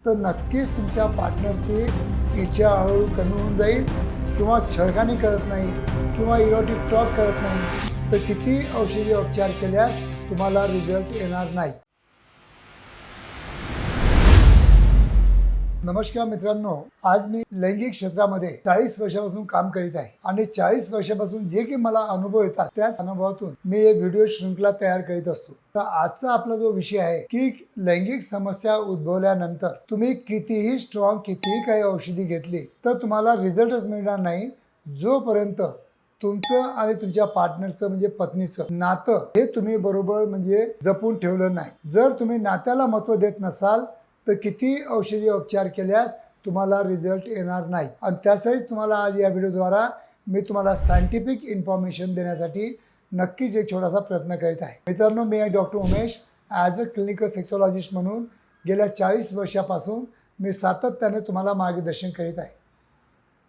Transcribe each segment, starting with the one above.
तर नक्कीच तुमच्या पार्टनरची इच्छा हळूहळू कमी होऊन जाईल किंवा छळखानी करत नाही किंवा इरोटिक टॉक करत नाही तर किती औषधी उपचार केल्यास तुम्हाला रिझल्ट येणार नाही. नमस्कार मित्रांनो, आज मी लैंगिक क्षेत्रामध्ये 40 वर्षापासून काम करीत आहे आणि 40 वर्षापासून जे की मला अनुभव येतात त्याच अनुभवातून मी एक व्हिडिओ शृंखला तयार करीत असतो. तर आजचा आपला जो विषय आहे की लैंगिक समस्या उद्भवल्यानंतर तुम्ही कितीही स्ट्रॉंग कितीही काही औषधी घेतली तर तुम्हाला रिझल्टच मिळणार नाही जोपर्यंत तुमचं आणि तुमच्या पार्टनरचं म्हणजे पत्नीचं नातं हे तुम्ही बरोबर म्हणजे जपून ठेवलं नाही. जर तुम्ही नात्याला महत्त्व देत नसाल तर किती औषधी उपचार केल्यास तुम्हाला रिझल्ट येणार नाही. आणि त्यासाठीच तुम्हाला आज या व्हिडिओद्वारा मी तुम्हाला सायंटिफिक इन्फॉर्मेशन देण्यासाठी नक्कीच एक छोटासा प्रयत्न करीत आहे. मित्रांनो, मी आहे doctor Umesh. As a clinical sexologist म्हणून गेल्या 40 वर्षापासून मी सातत्याने तुम्हाला मार्गदर्शन करीत आहे.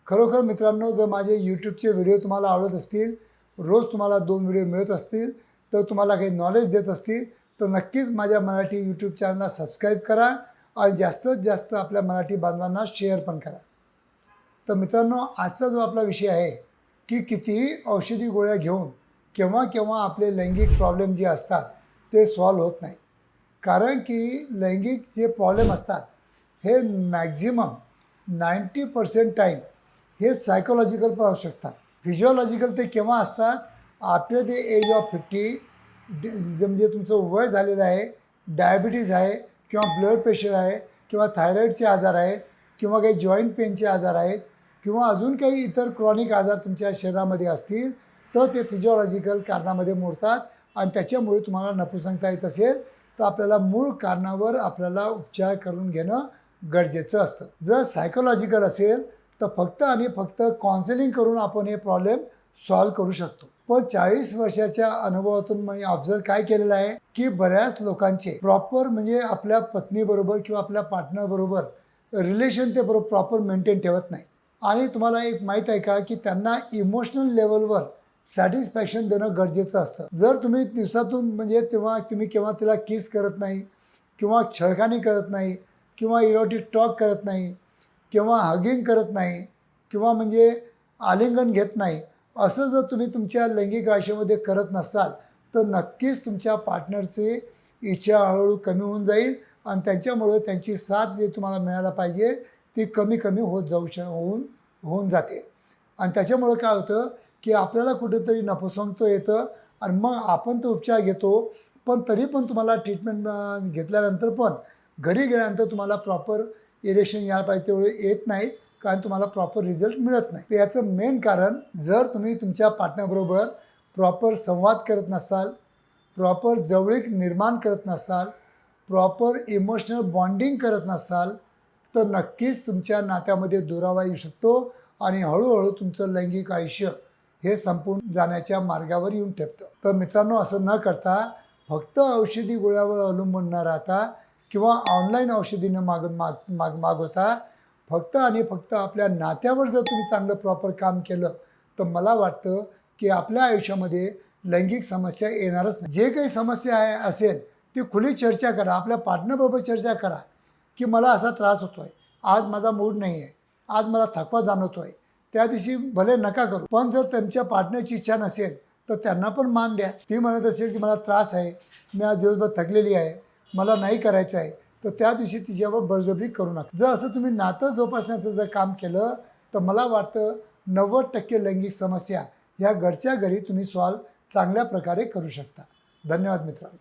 खरोखर मित्रांनो, जर माझे यूट्यूबचे व्हिडिओ तुम्हाला आवडत असतील, रोज तुम्हाला 2 व्हिडिओ मिळत असतील, तर तुम्हाला काही नॉलेज देत असतील तर नक्कीच माझ्या मराठी यूट्यूब चॅनलला सबस्क्राईब करा आणि जास्तीत जास्त आपल्या मराठी बांधवांना शेअर पण करा. तर मित्रांनो, आजचा जो आपला विषय आहे की कितीही औषधी गोळ्या घेऊन केव्हा केव्हा आपले लैंगिक प्रॉब्लेम जे असतात ते सॉल्व्ह होत नाही. कारण की लैंगिक जे प्रॉब्लेम असतात हे मॅक्झिमम 90% टाईम हे सायकोलॉजिकल पण असू शकतात. फिजिओलॉजिकल ते केव्हा असतात? आफ्टर द एज ऑफ 50 म्हणजे तुमचं वय झालेलं आहे, डायबिटीज आहे किंवा ब्लड प्रेशर आहे किंवा थायरॉईडचे आजार आहेत किंवा काही जॉईंट पेनचे आजार आहेत किंवा अजून काही इतर क्रॉनिक आजार तुमच्या शरीरामध्ये असतील तर ते फिजिओलॉजिकल कारणामध्ये मोडतात आणि त्याच्यामुळे तुम्हाला नपुसंकता येत असेल तर आपल्याला मूळ कारणावर आपल्याला उपचार करून घेणं गरजेचं असतं. जर सायकोलॉजिकल असेल तर फक्त आणि फक्त काउन्सिलिंग करून आपण हे प्रॉब्लेम सॉल्व्ह करू शकतो. पण 40 वर्षाच्या अनुभवातून मी ऑब्झर्व काय केलेलं आहे की बऱ्याच लोकांचे प्रॉपर म्हणजे आपल्या पत्नीबरोबर किंवा आपल्या पार्टनरबरोबर रिलेशन ते बरोबर प्रॉपर मेंटेन ठेवत नाही. आणि तुम्हाला एक माहीत आहे का की त्यांना इमोशनल लेवलवर सॅटिस्फॅक्शन देणं गरजेचं असतं. जर तुम्ही दिवसातून म्हणजे तेव्हा तुम्ही केव्हा तिला किस करत नाही किंवा छळखानी करत नाही किंवा इरोटिक टॉक करत नाही किंवा हगिंग करत नाही किंवा म्हणजे आलिंगन घेत नाही, असं जर तुम्ही तुमच्या लैंगिक आयुष्यामध्ये करत नसाल तर नक्कीच तुमच्या पार्टनरची इच्छा हळूहळू कमी होऊन जाईल आणि त्यांच्यामुळे त्यांची साथ जे तुम्हाला मिळायला पाहिजे ती कमी कमी होऊन जाते. आणि त्याच्यामुळं काय होतं की आपल्याला कुठेतरी नपुसंकत्व येतं आणि मग आपण तो उपचार घेतो पण तरी पण तुम्हाला ट्रीटमेंट घेतल्यानंतर पण घरी गेल्यानंतर तुम्हाला प्रॉपर इरेक्शन यायला पाहिजे तेवढे येत नाहीत कारण तुम्हाला प्रॉपर रिझल्ट मिळत नाही. तर याचं मेन कारण जर तुम्ही तुमच्या पार्टनरबरोबर प्रॉपर संवाद करत नसाल, प्रॉपर जवळीक निर्माण करत नसाल, प्रॉपर इमोशनल बॉन्डिंग करत नसाल तर नक्कीच तुमच्या नात्यामध्ये दुरावा येऊ शकतो आणि हळूहळू तुमचं लैंगिक आयुष्य हे संपून जाण्याच्या मार्गावर येऊन ठेपतं. तर मित्रांनो, असं न करता फक्त औषधी गोळ्यावर अवलंबून न राहता किंवा ऑनलाईन औषधीनं मागवता फक्त आणि फक्त आपल्या नात्यावर जर तुम्ही चांगलं प्रॉपर काम केलं तर मला वाटतं की आपल्या आयुष्यामध्ये लैंगिक समस्या येणारच नाही. जे काही समस्या असेल ती खुली चर्चा करा, आपल्या पार्टनरबरोबर चर्चा करा की मला असा त्रास होतो आहे, आज माझा मूड नाही आहे, आज मला थकवा जाणवतो आहे, त्या दिवशी भले नका करू. पण जर त्यांच्या पार्टनरची इच्छा नसेल तर त्यांना पण मान द्या. ती म्हणत असेल की मला त्रास आहे, मी आज दिवसभर थकलेली आहे, मला नाही करायचं आहे, तर त्या दिवशी तिच्यावर बळजबरी करू नका. जर असं तुम्ही नातं जोपासण्याचं जर काम केलं तर मला वाटतं 90% लैंगिक समस्या ह्या घरच्या घरी तुम्ही सॉल्व्ह चांगल्या प्रकारे करू शकता. धन्यवाद मित्रांनो.